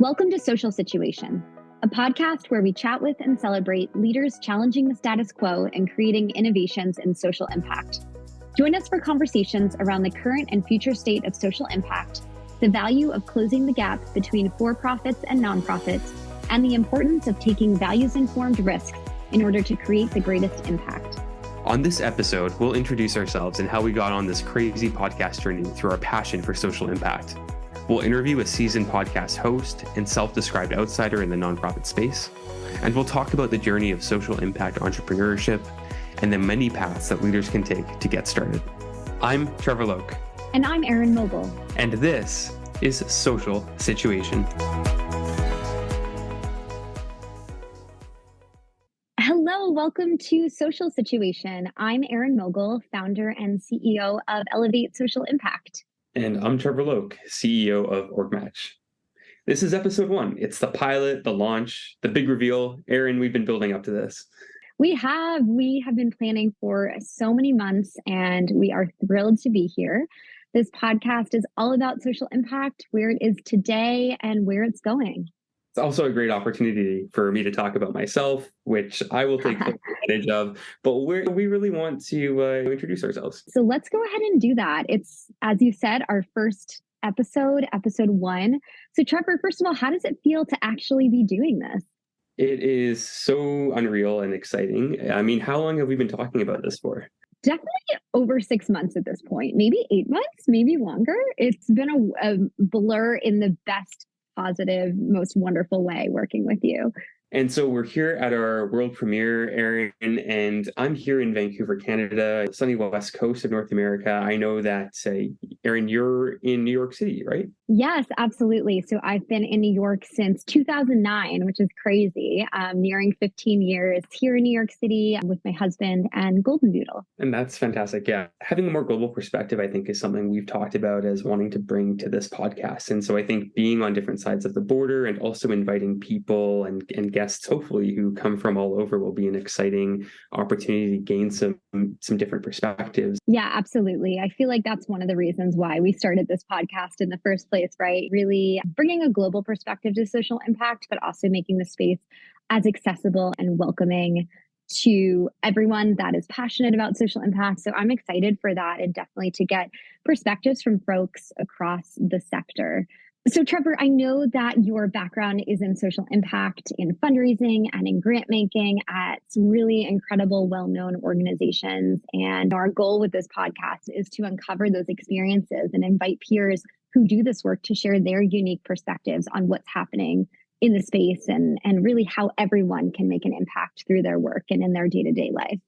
Welcome to Social Situation, a podcast where we chat with and celebrate leaders challenging the status quo and creating innovations in social impact. Join us for conversations around the current and future state of social impact, the value of closing the gap between for-profits and nonprofits, and the importance of taking values-informed risks in order to create the greatest impact. On this episode, we'll introduce ourselves and how we got on this crazy podcast journey through our passion for social impact. We'll interview a seasoned podcast host and self-described outsider in the nonprofit space, and we'll talk about the journey of social impact entrepreneurship and the many paths that leaders can take to get started. I'm Trevor Loke. And I'm Erin Mogel. And this is Social Situation. Hello, welcome to Social Situation. I'm Erin Mogel, founder and CEO of Elevate Social Impact. And I'm Trevor Loke, CEO of Orgmatch. This is episode 1. It's the pilot, the launch, the big reveal. Erin, we've been building up to this. We have been planning for so many months, and we are thrilled to be here. This podcast is all about social impact, where it is today and where it's going. It's also a great opportunity for me to talk about myself, which I will take full advantage of, but we really want to introduce ourselves. So let's go ahead and do that. It's, as you said, our first episode 1. So Trevor, first of all, how does it feel to actually be doing this? It is so unreal and exciting. I mean, how long have we been talking about this for? Definitely over 6 months at this point, maybe 8 months, maybe longer. It's been a blur in the best positive, most wonderful way working with you. And so we're here at our world premiere, Erin, and I'm here in Vancouver, Canada, sunny west coast of North America. I know that, Erin, you're in New York City, right? Yes, absolutely. So I've been in New York since 2009, which is crazy, nearing 15 years here in New York City with my husband and Golden Doodle. And that's fantastic. Yeah. Having a more global perspective, I think, is something we've talked about as wanting to bring to this podcast. And so I think being on different sides of the border and also inviting people and guests, hopefully, who come from all over will be an exciting opportunity to gain some different perspectives. Yeah, absolutely. I feel like that's one of the reasons why we started this podcast in the first place, right? Really bringing a global perspective to social impact, but also making the space as accessible and welcoming to everyone that is passionate about social impact. So I'm excited for that and definitely to get perspectives from folks across the sector. So Trevor, I know that your background is in social impact, in fundraising and in grant making at some really incredible, well-known organizations. And our goal with this podcast is to uncover those experiences and invite peers who do this work to share their unique perspectives on what's happening in the space and really how everyone can make an impact through their work and in their day-to-day life.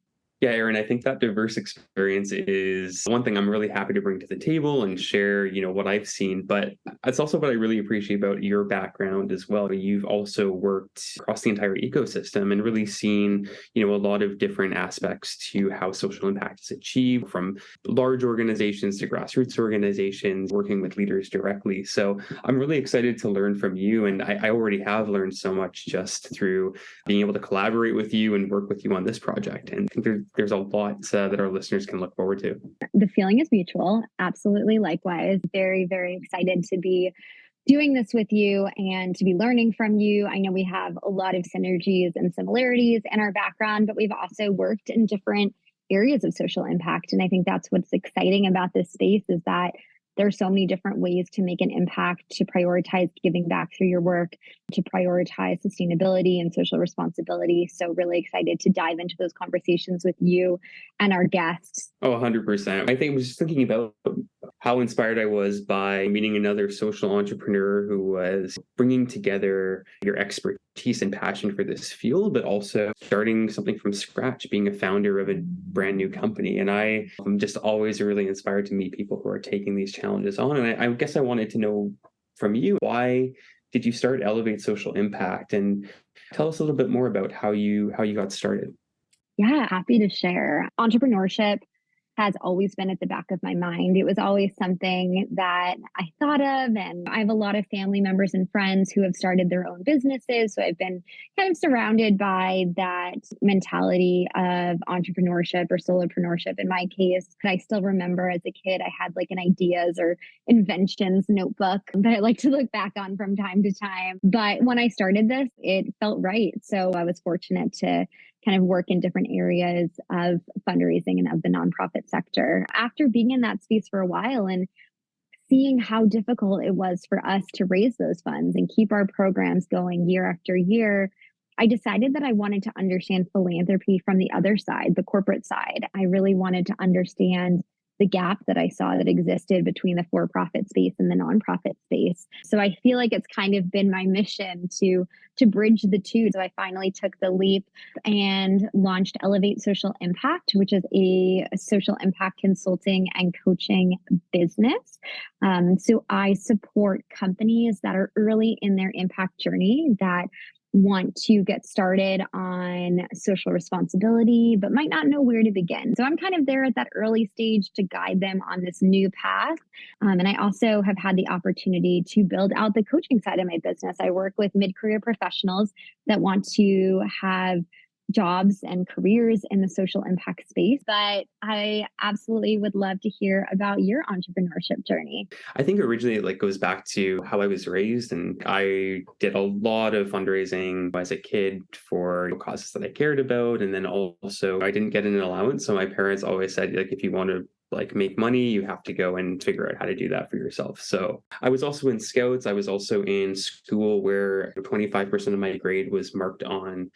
Yeah, Erin, I think that diverse experience is one thing I'm really happy to bring to the table and share, what I've seen. But it's also what I really appreciate about your background as well. You've also worked across the entire ecosystem and really seen, a lot of different aspects to how social impact is achieved, from large organizations to grassroots organizations, working with leaders directly. So I'm really excited to learn from you. And I already have learned so much just through being able to collaborate with you and work with you on this project. And I think there's a lot that our listeners can look forward to. The feeling is mutual. Absolutely. Likewise. Very, very excited to be doing this with you and to be learning from you. I know we have a lot of synergies and similarities in our background, but we've also worked in different areas of social impact. And I think that's what's exciting about this space is that there are so many different ways to make an impact, to prioritize giving back through your work, to prioritize sustainability and social responsibility. So really excited to dive into those conversations with you and our guests. Oh, 100%. I think I was just thinking about how inspired I was by meeting another social entrepreneur who was bringing together your expertise and passion for this field, but also starting something from scratch, being a founder of a brand new company. And I'm just always really inspired to meet people who are taking these challenges on. And I guess I wanted to know from you, why did you start Elevate Social Impact? And tell us a little bit more about how you got started. Yeah, happy to share. Entrepreneurship has always been at the back of my mind. It was always something that I thought of. And I have a lot of family members and friends who have started their own businesses. So I've been kind of surrounded by that mentality of entrepreneurship or solopreneurship in my case. I still remember as a kid, I had like an ideas or inventions notebook that I like to look back on from time to time. But when I started this, it felt right. So I was fortunate to kind of work in different areas of fundraising and of the nonprofit sector. After being in that space for a while and seeing how difficult it was for us to raise those funds and keep our programs going year after year, I decided that I wanted to understand philanthropy from the other side, the corporate side. I really wanted to understand the gap that I saw that existed between the for-profit space and the nonprofit space. So I feel like it's kind of been my mission to bridge the two. So I finally took the leap and launched Elevate Social Impact, which is a social impact consulting and coaching business. So I support companies that are early in their impact journey that want to get started on social responsibility, but might not know where to begin. So I'm kind of there at that early stage to guide them on this new path. And I also have had the opportunity to build out the coaching side of my business. I work with mid-career professionals that want to have jobs and careers in the social impact space. But I absolutely would love to hear about your entrepreneurship journey. I think originally it goes back to how I was raised, and I did a lot of fundraising as a kid for causes that I cared about. And then also I didn't get an allowance. So my parents always said, if you want to make money, you have to go and figure out how to do that for yourself. So I was also in scouts. I was also in school where 25% of my grade was marked on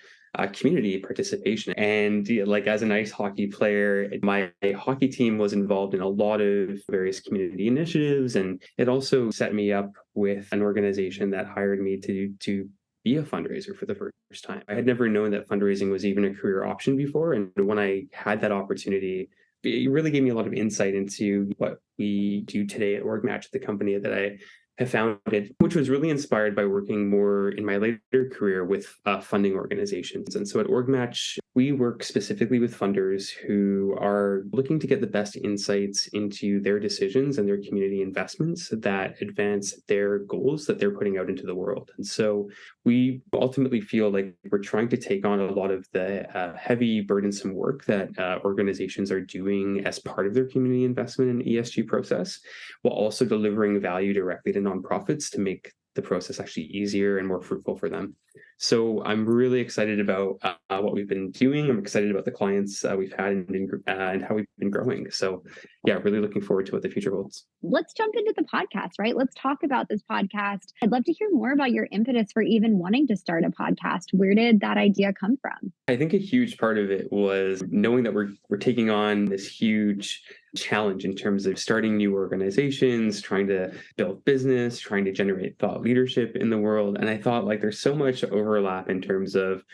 community participation. And as an ice hockey player, my hockey team was involved in a lot of various community initiatives. And it also set me up with an organization that hired me to be a fundraiser for the first time. I had never known that fundraising was even a career option before. And when I had that opportunity, it really gave me a lot of insight into what we do today at Orgmatch, the company that I have founded, which was really inspired by working more in my later career with funding organizations. And so at Orgmatch, we work specifically with funders who are looking to get the best insights into their decisions and their community investments that advance their goals that they're putting out into the world. And so we ultimately feel like we're trying to take on a lot of the heavy, burdensome work that organizations are doing as part of their community investment and ESG process, while also delivering value directly to nonprofits to make the process actually easier and more fruitful for them. So I'm really excited about what we've been doing. I'm excited about the clients we've had and how we've been growing. So yeah, really looking forward to what the future holds. Let's jump into the podcast, right? Let's talk about this podcast. I'd love to hear more about your impetus for even wanting to start a podcast. Where did that idea come from? I think a huge part of it was knowing that we're taking on this huge challenge in terms of starting new organizations, trying to build business, trying to generate thought leadership in the world. And I thought there's so much overlap in terms of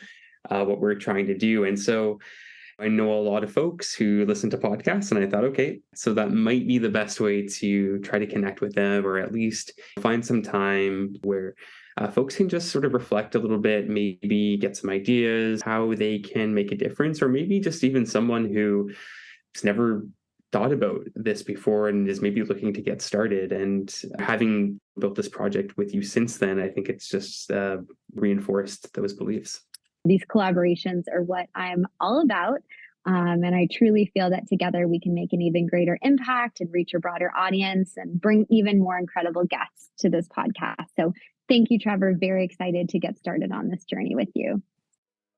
what we're trying to do. And so I know a lot of folks who listen to podcasts, and I thought, okay, so that might be the best way to try to connect with them, or at least find some time where folks can just sort of reflect a little bit, maybe get some ideas, how they can make a difference, or maybe just even someone who has never thought about this before and is maybe looking to get started. And having built this project with you since then, I think it's just reinforced those beliefs. These collaborations are what I'm all about. And I truly feel that together we can make an even greater impact and reach a broader audience and bring even more incredible guests to this podcast. So thank you, Trevor. Very excited to get started on this journey with you.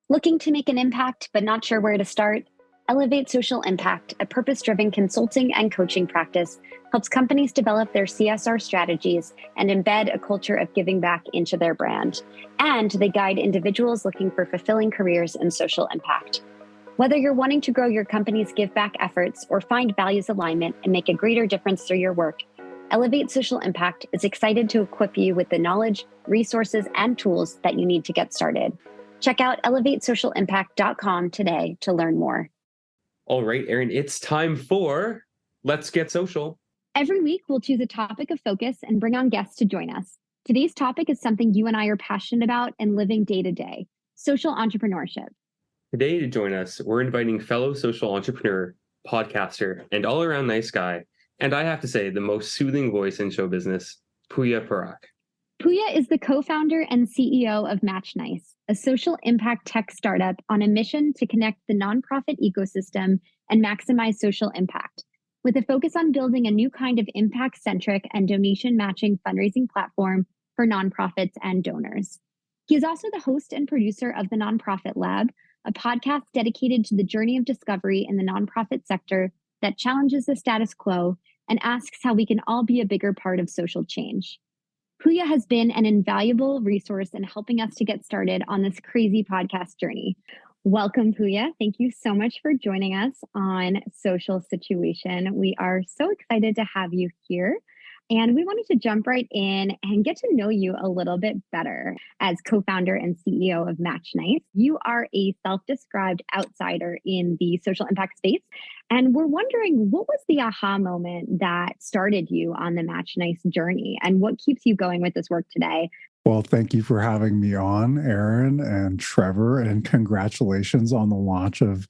Looking to make an impact, but not sure where to start? Elevate Social Impact, a purpose-driven consulting and coaching practice, helps companies develop their CSR strategies and embed a culture of giving back into their brand. And they guide individuals looking for fulfilling careers in social impact. Whether you're wanting to grow your company's give back efforts or find values alignment and make a greater difference through your work, Elevate Social Impact is excited to equip you with the knowledge, resources, and tools that you need to get started. Check out elevatesocialimpact.com today to learn more. All right, Erin, it's time for Let's Get Social. Every week, we'll choose a topic of focus and bring on guests to join us. Today's topic is something you and I are passionate about and living day to day: social entrepreneurship. Today, to join us, we're inviting fellow social entrepreneur podcaster, and all-around nice guy. And I have to say, the most soothing voice in show business, Pooya Pourak. Pooya is the co-founder and CEO of MatchNice, a social impact tech startup on a mission to connect the nonprofit ecosystem and maximize social impact, with a focus on building a new kind of impact-centric and donation-matching fundraising platform for nonprofits and donors. He is also the host and producer of The Nonprofit Lab, a podcast dedicated to the journey of discovery in the nonprofit sector that challenges the status quo and asks how we can all be a bigger part of social change. Pooya has been an invaluable resource in helping us to get started on this crazy podcast journey. Welcome, Pooya. Thank you so much for joining us on Social Situation. We are so excited to have you here. And we wanted to jump right in and get to know you a little bit better. As co-founder and CEO of MatchNice, you are a self-described outsider in the social impact space. And we're wondering, what was the aha moment that started you on the MatchNice journey? And what keeps you going with this work today? Well, thank you for having me on, Erin and Trevor, and congratulations on the launch of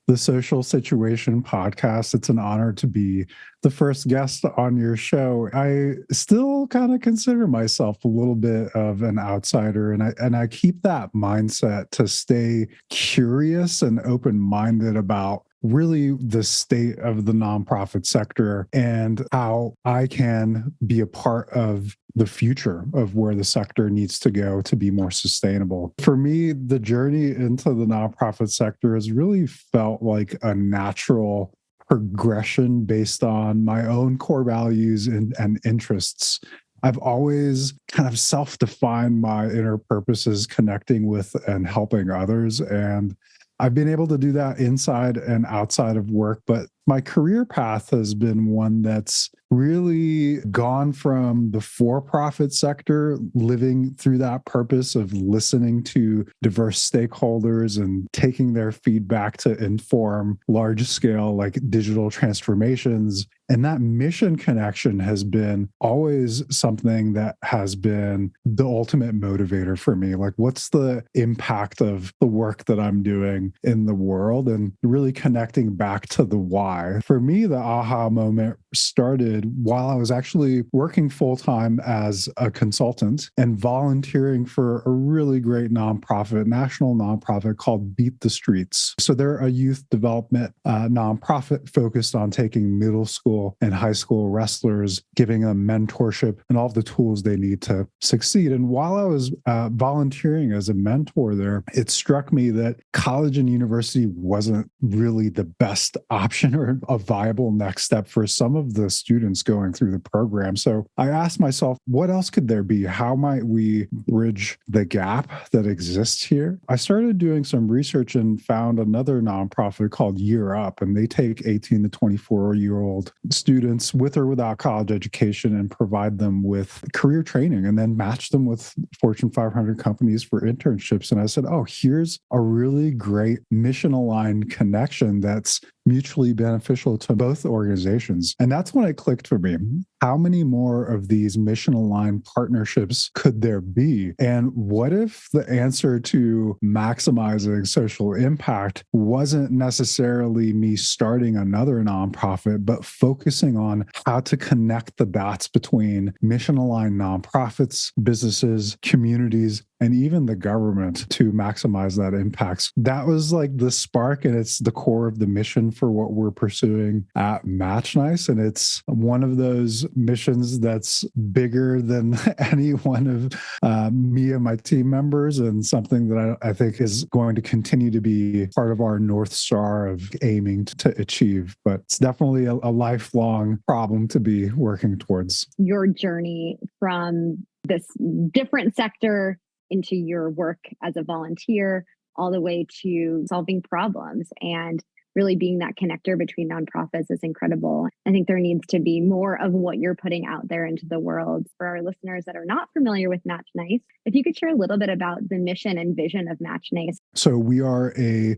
the Social Situation podcast. It's an honor to be the first guest on your show. I still kind of consider myself a little bit of an outsider, and I keep that mindset to stay curious and open-minded about really the state of the nonprofit sector and how I can be a part of the future of where the sector needs to go to be more sustainable. For me, the journey into the nonprofit sector has really felt like a natural progression based on my own core values and interests. I've always kind of self-defined my inner purposes connecting with and helping others. And I've been able to do that inside and outside of work, but my career path has been one that's really gone from the for-profit sector, living through that purpose of listening to diverse stakeholders and taking their feedback to inform large-scale like digital transformations. And that mission connection has been always something that has been the ultimate motivator for me. Like, what's the impact of the work that I'm doing in the world, and really connecting back to the why. For me, the aha moment started while I was actually working full-time as a consultant and volunteering for a really great nonprofit, national nonprofit called Beat the Streets. So they're a youth development nonprofit focused on taking middle school and high school wrestlers, giving them mentorship and all of the tools they need to succeed. And while I was volunteering as a mentor there, it struck me that college and university wasn't really the best option or a viable next step for some of the students going through the program. So I asked myself, what else could there be? How might we bridge the gap that exists here? I started doing some research and found another nonprofit called Year Up, and they take 18 to 24-year-old students with or without college education and provide them with career training and then match them with Fortune 500 companies for internships. And I said, oh, here's a really great mission-aligned connection that's mutually beneficial to both organizations. And that's when it clicked for me. How many more of these mission-aligned partnerships could there be? And what if the answer to maximizing social impact wasn't necessarily me starting another nonprofit, but focusing on how to connect the dots between mission-aligned nonprofits, businesses, communities, and even the government to maximize that impact? That was like the spark, and it's the core of the mission for what we're pursuing at MatchNice. And it's one of those missions that's bigger than any one of me and my team members, and something that I think is going to continue to be part of our North Star of aiming to achieve. But it's definitely a lifelong problem to be working towards. Your journey from this different sector into your work as a volunteer, all the way to solving problems and really being that connector between nonprofits is incredible. I think there needs to be more of what you're putting out there into the world. For our listeners that are not familiar with MatchNice, if you could share a little bit about the mission and vision of MatchNice. So we are a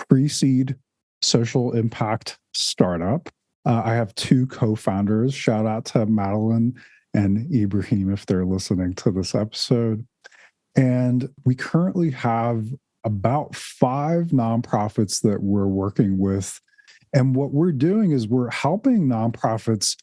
pre-seed social impact startup. I have two co-founders. Shout out to Madeline and Ibrahim if they're listening to this episode. And we currently have about 5 nonprofits that we're working with. And what we're doing is we're helping nonprofits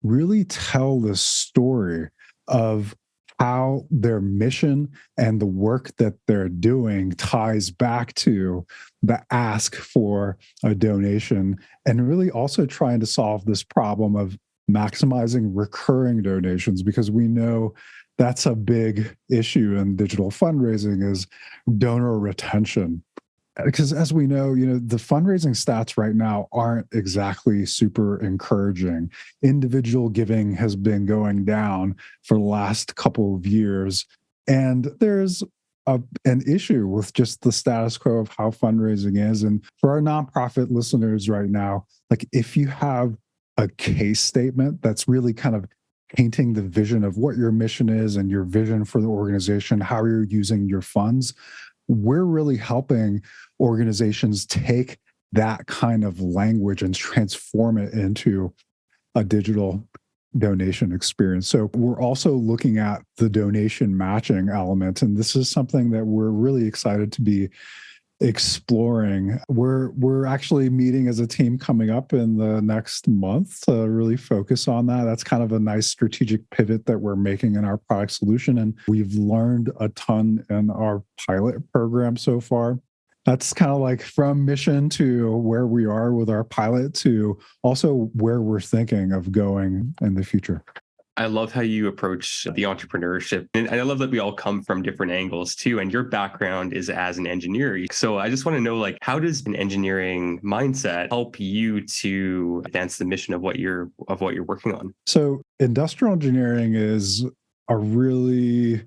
really tell the story of how their mission and the work that they're doing ties back to the ask for a donation, and really also trying to solve this problem of maximizing recurring donations, because we know that's a big issue in digital fundraising is donor retention. Because as we know, the fundraising stats right now aren't exactly super encouraging. Individual giving has been going down for the last couple of years. And there's an issue with just the status quo of how fundraising is. And for our nonprofit listeners right now, like if you have a case statement that's really kind of painting the vision of what your mission is and your vision for the organization, how you're using your funds, we're really helping organizations take that kind of language and transform it into a digital donation experience. So we're also looking at the donation matching element, and this is something that we're really excited to be exploring. We're actually meeting as a team coming up in the next month to really focus on that. That's kind of a nice strategic pivot that we're making in our product solution. And we've learned a ton in our pilot program so far. That's kind of like from mission to where we are with our pilot to also where we're thinking of going in the future. I love how you approach the entrepreneurship. And I love that we all come from different angles too. And your background is as an engineer. So I just want to know, like, how does an engineering mindset help you to advance the mission of what you're working on? So industrial engineering is a really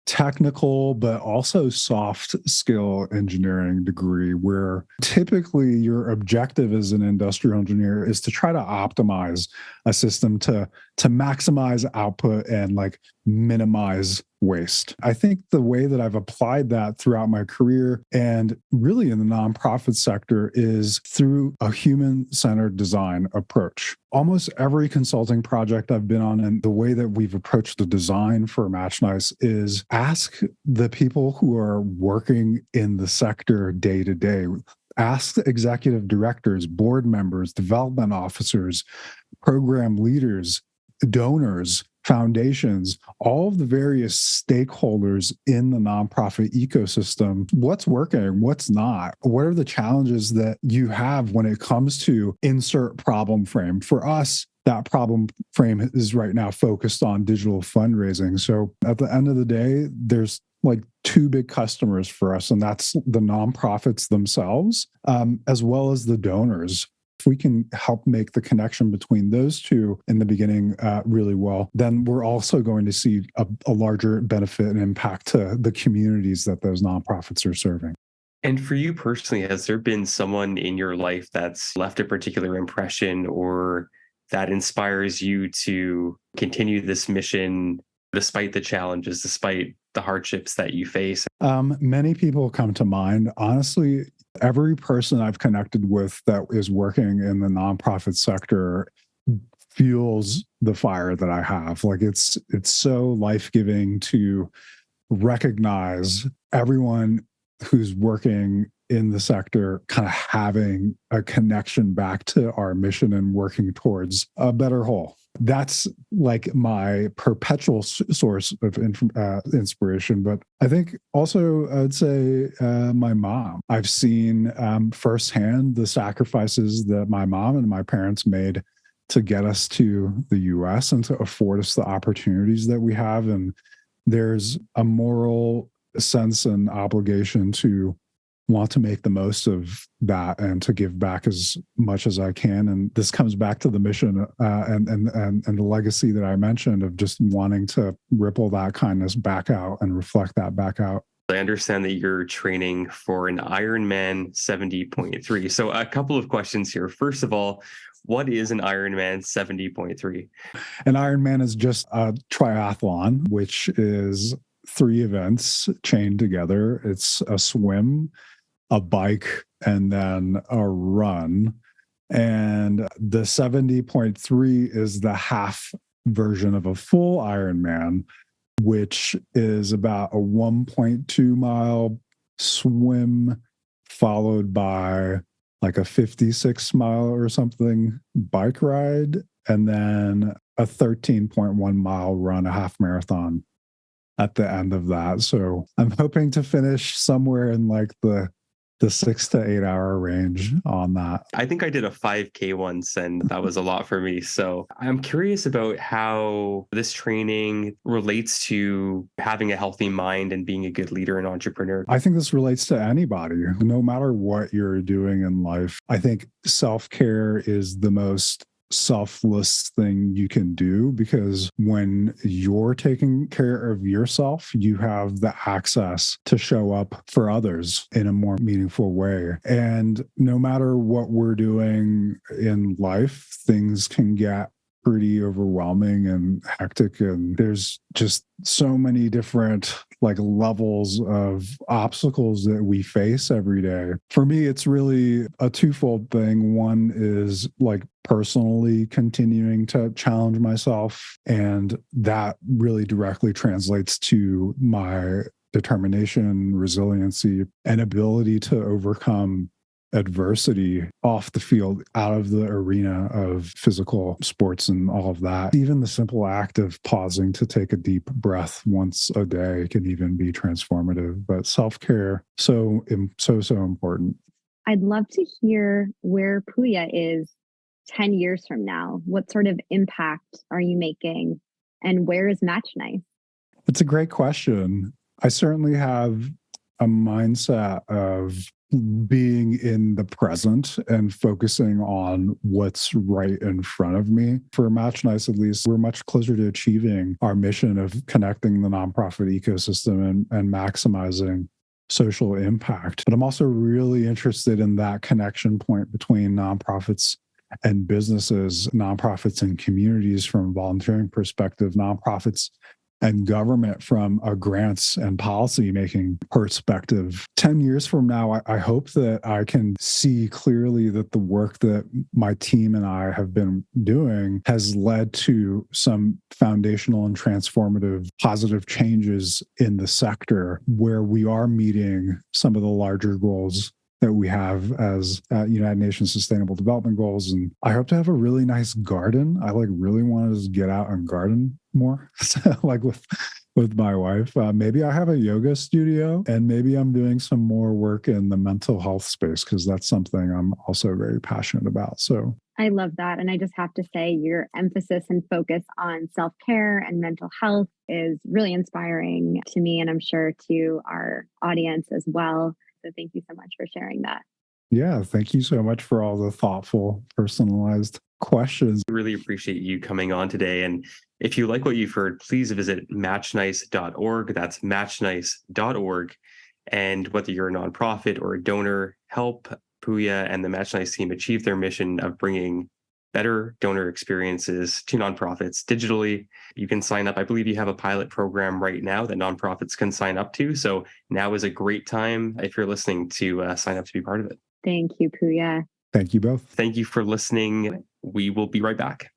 technical, but also soft skill engineering degree where typically your objective as an industrial engineer is to try to optimize a system to maximize output and like minimize waste. I think the way that I've applied that throughout my career and really in the nonprofit sector is through a human-centered design approach. Almost every consulting project I've been on and the way that we've approached the design for MatchNice is ask the people who are working in the sector day to day. Ask executive directors, board members, development officers, program leaders, donors, foundations, all of the various stakeholders in the nonprofit ecosystem. What's working? What's not? What are the challenges that you have when it comes to insert problem frame? For us, that problem frame is right now focused on digital fundraising. So at the end of the day, there's like two big customers for us, and that's the nonprofits themselves, as well as the donors. If we can help make the connection between those two in the beginning really well, then we're also going to see a larger benefit and impact to the communities that those nonprofits are serving. And for you personally, has there been someone in your life that's left a particular impression or that inspires you to continue this mission despite the challenges, despite the hardships that you face? Many people come to mind. Honestly, every person I've connected with that is working in the nonprofit sector fuels the fire that I have. Like it's so life-giving to recognize everyone who's working in the sector kind of having a connection back to our mission and working towards a better whole. That's like my perpetual source of inspiration. But I think also I'd say my mom. I've seen firsthand the sacrifices that my mom and my parents made to get us to the US and to afford us the opportunities that we have. And there's a moral sense and obligation to want to make the most of that and to give back as much as I can. And this comes back to the mission and the legacy that I mentioned of just wanting to ripple that kindness back out and reflect that back out. I understand that you're training for an Ironman 70.3. So a couple of questions here. First of all, what is an Ironman 70.3? An Ironman is just a triathlon, which is 3 events chained together. It's a swim, a bike, and then a run. And the 70.3 is the half version of a full Ironman, which is about a 1.2 mile swim followed by like a 56 mile or something bike ride, and then a 13.1 mile run, a half marathon at the end of that. So I'm hoping to finish somewhere in like the 6 to 8 hour range on that. I think I did a 5K once, and that was a lot for me. So I'm curious about how this training relates to having a healthy mind and being a good leader and entrepreneur. I think this relates to anybody, no matter what you're doing in life. I think self-care is the most selfless thing you can do, because when you're taking care of yourself, you have the access to show up for others in a more meaningful way. And no matter what we're doing in life, things can get pretty overwhelming and hectic, and there's just so many different like levels of obstacles that we face every day. For me, it's really a twofold thing. One is like personally continuing to challenge myself, and that really directly translates to my determination, resiliency, and ability to overcome adversity off the field, out of the arena of physical sports and all of that. Even the simple act of pausing to take a deep breath once a day can even be transformative. But self-care, so important. I'd love to hear where Pooya is 10 years from now. What sort of impact are you making? And where is MatchNice? It's a great question. I certainly have a mindset of being in the present and focusing on what's right in front of me. For MatchNice, at least, we're much closer to achieving our mission of connecting the nonprofit ecosystem and maximizing social impact. But I'm also really interested in that connection point between nonprofits and businesses, nonprofits and communities from a volunteering perspective, nonprofits and government from a grants and policy making perspective. 10 years from now, I hope that I can see clearly that the work that my team and I have been doing has led to some foundational and transformative positive changes in the sector, where we are meeting some of the larger goals that we have as United Nations Sustainable Development Goals. And I hope to have a really nice garden. I really want to just get out and garden more, so, like with my wife. Maybe I have a yoga studio, and maybe I'm doing some more work in the mental health space, because that's something I'm also very passionate about. So I love that. And I just have to say, your emphasis and focus on self-care and mental health is really inspiring to me, and I'm sure to our audience as well. So thank you so much for sharing that. Yeah, thank you so much for all the thoughtful, personalized questions. Really appreciate you coming on today. And if you like what you've heard, please visit matchnice.org. That's matchnice.org. And whether you're a nonprofit or a donor, help Pooya and the MatchNice team achieve their mission of bringing better donor experiences to nonprofits digitally. You can sign up. I believe you have a pilot program right now that nonprofits can sign up to. So now is a great time, if you're listening, to sign up to be part of it. Thank you, Pooya. Thank you both. Thank you for listening. We will be right back.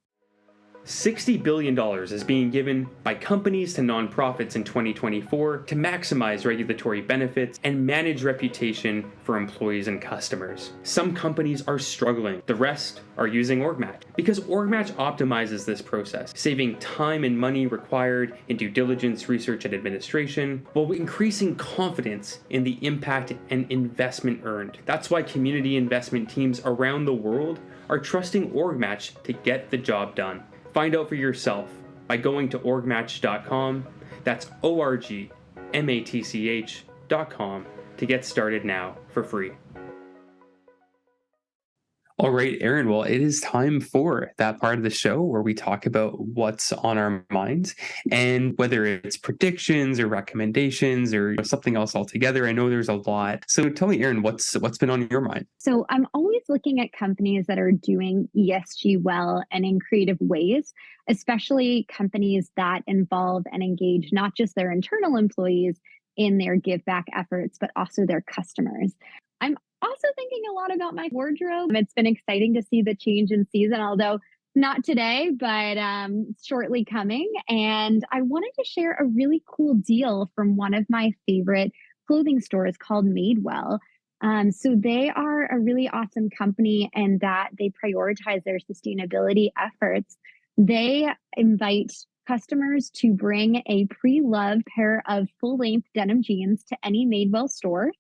$60 billion is being given by companies to nonprofits in 2024 to maximize regulatory benefits and manage reputation for employees and customers. Some companies are struggling. The rest are using Orgmatch, because Orgmatch optimizes this process, saving time and money required in due diligence, research, and administration, while increasing confidence in the impact and investment earned. That's why community investment teams around the world are trusting Orgmatch to get the job done. Find out for yourself by going to orgmatch.com. That's orgmatch.com to get started now for free. All right, Erin. Well, it is time for that part of the show where we talk about what's on our minds, and whether it's predictions or recommendations or something else altogether. I know there's a lot. So tell me, Erin, what's been on your mind? So I'm always looking at companies that are doing ESG well and in creative ways, especially companies that involve and engage not just their internal employees in their give back efforts, but also their customers. I'm also thinking a lot about my wardrobe. It's been exciting to see the change in season, although not today, but shortly coming. And I wanted to share a really cool deal from one of my favorite clothing stores called Madewell. So they are a really awesome company in that they prioritize their sustainability efforts. They invite customers to bring a pre-loved pair of full-length denim jeans to any Madewell store.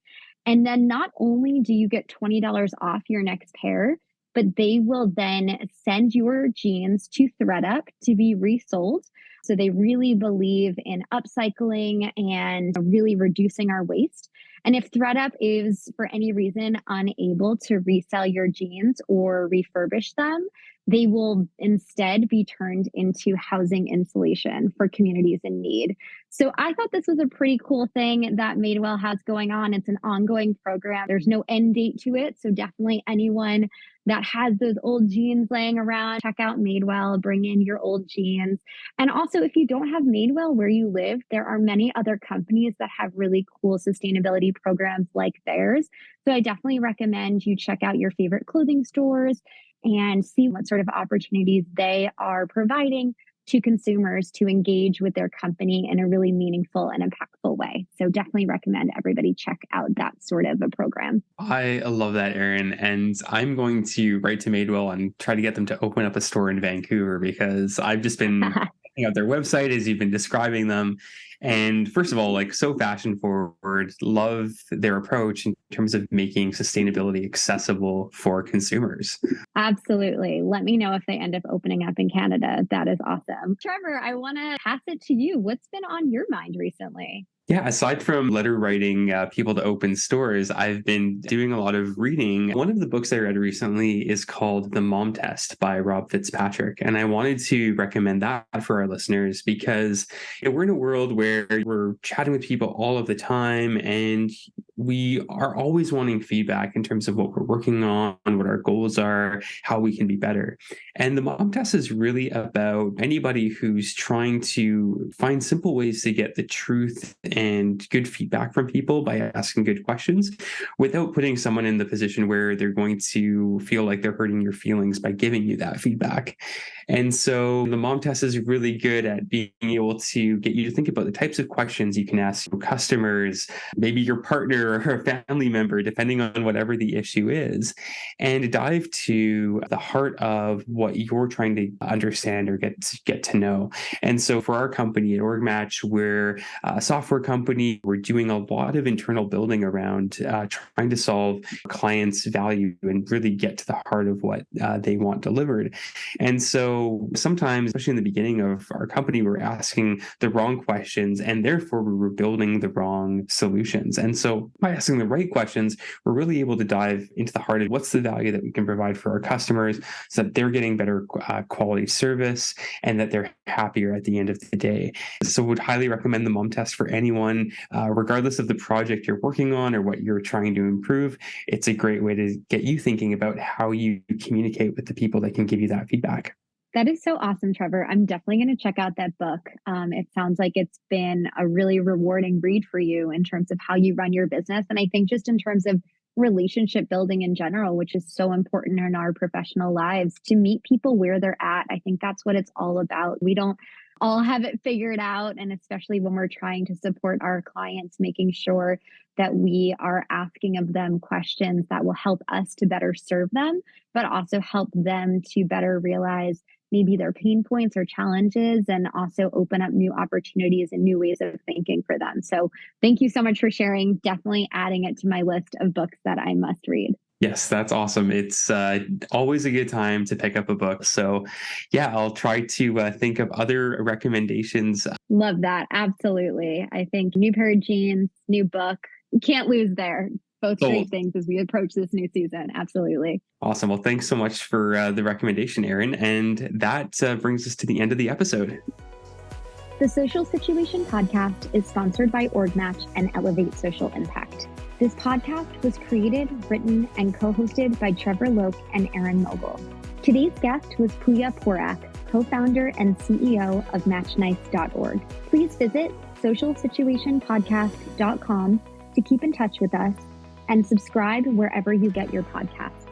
And then not only do you get $20 off your next pair, but they will then send your jeans to ThreadUp to be resold. So they really believe in upcycling and really reducing our waste. And if ThreadUp is for any reason unable to resell your jeans or refurbish them, they will instead be turned into housing insulation for communities in need. So I thought this was a pretty cool thing that Madewell has going on. It's an ongoing program. There's no end date to it. So definitely anyone that has those old jeans laying around, check out Madewell, bring in your old jeans. And also, if you don't have Madewell where you live, there are many other companies that have really cool sustainability programs like theirs. So I definitely recommend you check out your favorite clothing stores and see what sort of opportunities they are providing to consumers to engage with their company in a really meaningful and impactful way. So definitely recommend everybody check out that sort of a program. I love that, Erin. And I'm going to write to Madewell and try to get them to open up a store in Vancouver, because I've just been checking out their website as you've been describing them. And first of all, like, so fashion forward, love their approach in terms of making sustainability accessible for consumers. Absolutely. Let me know if they end up opening up in Canada. That is awesome. Trevor, I want to pass it to you. What's been on your mind recently? Yeah, aside from letter writing people to open stores, I've been doing a lot of reading. One of the books I read recently is called The Mom Test by Rob Fitzpatrick. And I wanted to recommend that for our listeners because we're in a world where we're chatting with people all of the time, and we are always wanting feedback in terms of what we're working on, what our goals are, how we can be better. And the Mom Test is really about anybody who's trying to find simple ways to get the truth and good feedback from people by asking good questions without putting someone in the position where they're going to feel like they're hurting your feelings by giving you that feedback. And so the Mom Test is really good at being able to get you to think about the types of questions you can ask your customers, maybe your partner or a family member, depending on whatever the issue is, and dive to the heart of what you're trying to understand or get to know. And so for our company at Orgmatch, we're a software company. We're doing a lot of internal building around trying to solve clients' value and really get to the heart of what they want delivered. And so sometimes, especially in the beginning of our company, we're asking the wrong questions, and therefore we were building the wrong solutions. And so by asking the right questions, we're really able to dive into the heart of what's the value that we can provide for our customers so that they're getting better quality service and that they're happier at the end of the day. So would highly recommend the Mom Test for anyone, regardless of the project you're working on or what you're trying to improve. It's a great way to get you thinking about how you communicate with the people that can give you that feedback. That is so awesome, Trevor. I'm definitely going to check out that book. It sounds like it's been a really rewarding read for you in terms of how you run your business. And I think just in terms of relationship building in general, which is so important in our professional lives, to meet people where they're at. I think that's what it's all about. We don't all have it figured out. And especially when we're trying to support our clients, making sure that we are asking of them questions that will help us to better serve them, but also help them to better realize maybe their pain points or challenges, and also open up new opportunities and new ways of thinking for them. So thank you so much for sharing. Definitely adding it to my list of books that I must read. Yes, that's awesome. It's always a good time to pick up a book. So yeah, I'll try to think of other recommendations. Love that. Absolutely. I think new pair of jeans, new book, can't lose there. Both great things as we approach this new season. Absolutely. Awesome. Well, thanks so much for the recommendation, Erin. And that brings us to the end of the episode. The Social Situation Podcast is sponsored by Orgmatch and Elevate Social Impact. This podcast was created, written, and co-hosted by Trevor Loke and Erin Mogel. Today's guest was Pooya Pourak, co-founder and CEO of MatchNice.org. Please visit socialsituationpodcast.com to keep in touch with us and subscribe wherever you get your podcasts.